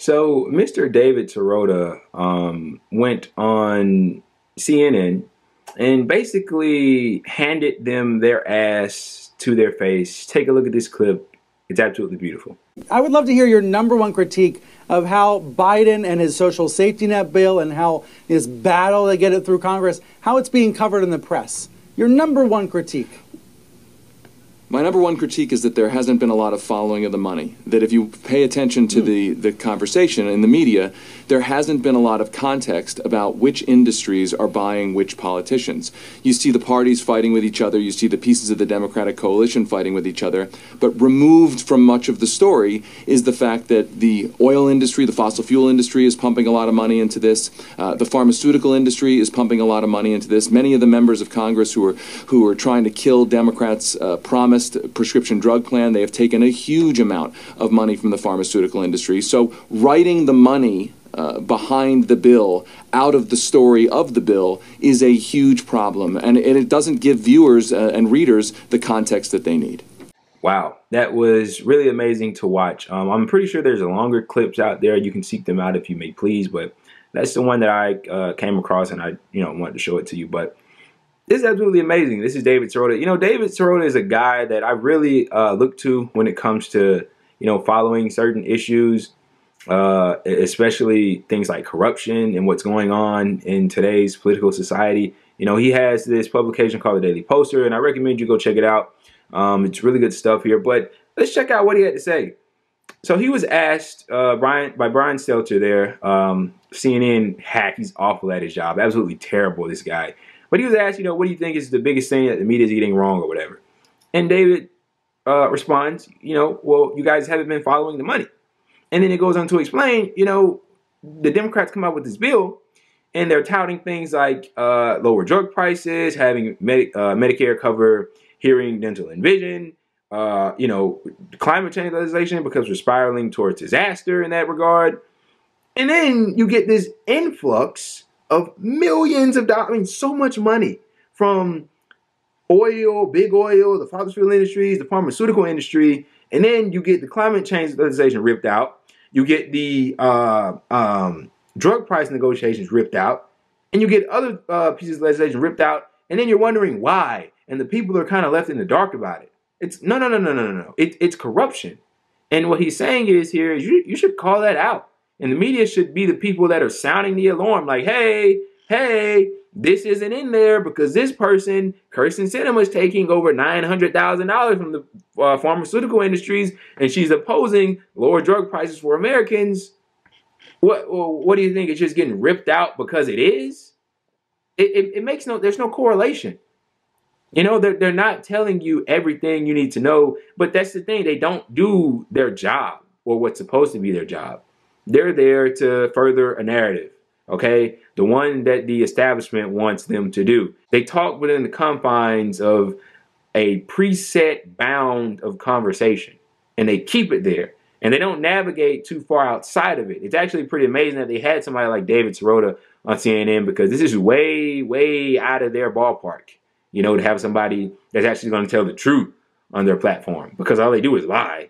So Mr. David Sirota went on CNN and basically handed them their ass to their face. Take a look at this clip. It's absolutely beautiful. I would love to hear your number one critique of how Biden and his social safety net bill and how his battle to get it through Congress, how it's being covered in the press. Your number one critique. My number one critique is that there hasn't been a lot of following of the money. That if you pay attention to the conversation in the media, there hasn't been a lot of context about which industries are buying which politicians. You see the parties fighting with each other, you see the pieces of the Democratic coalition fighting with each other, but removed from much of the story is the fact that the oil industry, the fossil fuel industry is pumping a lot of money into this. The pharmaceutical industry is pumping a lot of money into this. Many of the members of Congress who are trying to kill Democrats' promise prescription drug plan, they have taken a huge amount of money from the pharmaceutical industry. So writing the money behind the bill out of the story of the bill is a huge problem, and it doesn't give viewers and readers the context that they need. Wow, that was really amazing to watch. I'm pretty sure there's longer clips out there. You can seek them out if you may please, but that's the one that I came across, and I wanted to show it to you. But this is absolutely amazing. This is David Sirota. David Sirota is a guy that I really look to when it comes to, following certain issues, especially things like corruption and what's going on in today's political society. He has this publication called The Daily Poster, and I recommend you go check it out. It's really good stuff here, but let's check out what he had to say. So he was asked by Brian Stelter there, CNN hack. He's awful at his job. Absolutely terrible, this guy. But he was asked, what do you think is the biggest thing that the media is getting wrong or whatever? And David responds, well, you guys haven't been following the money. And then it goes on to explain, the Democrats come out with this bill and they're touting things like lower drug prices, having Medicare cover hearing, dental, and vision, climate change legislation because we're spiraling towards disaster in that regard. And then you get this influx of millions of dollars, so much money from oil, big oil, the fossil fuel industries, the pharmaceutical industry, and then you get the climate change legislation ripped out. You get the drug price negotiations ripped out, and you get other pieces of legislation ripped out, and then you're wondering why, and the people are kind of left in the dark about it. It's no. It's corruption, and what he's saying is you should call that out. And the media should be the people that are sounding the alarm like, hey, this isn't in there because this person, Kirsten Sinema, is taking over $900,000 from the pharmaceutical industries, and she's opposing lower drug prices for Americans. What do you think? It's just getting ripped out because it is? It makes there's no correlation. They're not telling you everything you need to know, but that's the thing. They don't do their job or what's supposed to be their job. They're there to further a narrative, okay? The one that the establishment wants them to do. They talk within the confines of a preset bound of conversation, and they keep it there, and they don't navigate too far outside of it. It's actually pretty amazing that they had somebody like David Sirota on CNN because this is way, way out of their ballpark, to have somebody that's actually going to tell the truth on their platform because all they do is lie.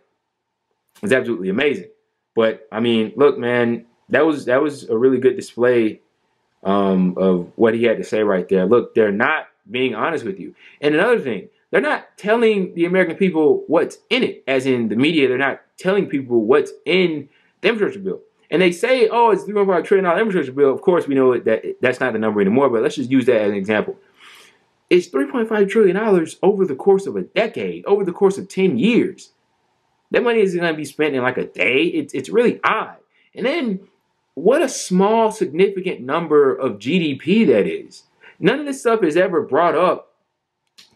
It's absolutely amazing. But I mean, look, man, that was a really good display of what he had to say right there. Look, they're not being honest with you. And another thing, they're not telling the American people what's in it. As in the media, they're not telling people what's in the infrastructure bill. And they say, oh, it's $3.5 trillion infrastructure bill. Of course, we know that that's not the number anymore, but let's just use that as an example. It's $3.5 trillion over the course of a decade, over the course of 10 years. That money isn't going to be spent in like a day. It's really odd. And then what a small, significant number of GDP that is. None of this stuff is ever brought up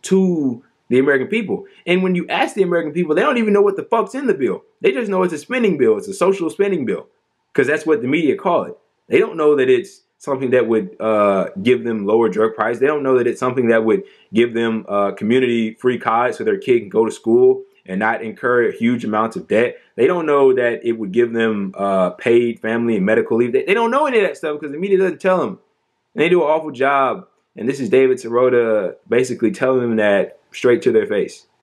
to the American people. And when you ask the American people, they don't even know what the fuck's in the bill. They just know it's a spending bill. It's a social spending bill because that's what the media call it. They don't know that it's something that would give them lower drug price. They don't know that it's something that would give them community-free college so their kid can go to school and not incur huge amounts of debt. They don't know that it would give them paid family and medical leave. They don't know any of that stuff because the media doesn't tell them. And they do an awful job. And this is David Sirota basically telling them that straight to their face.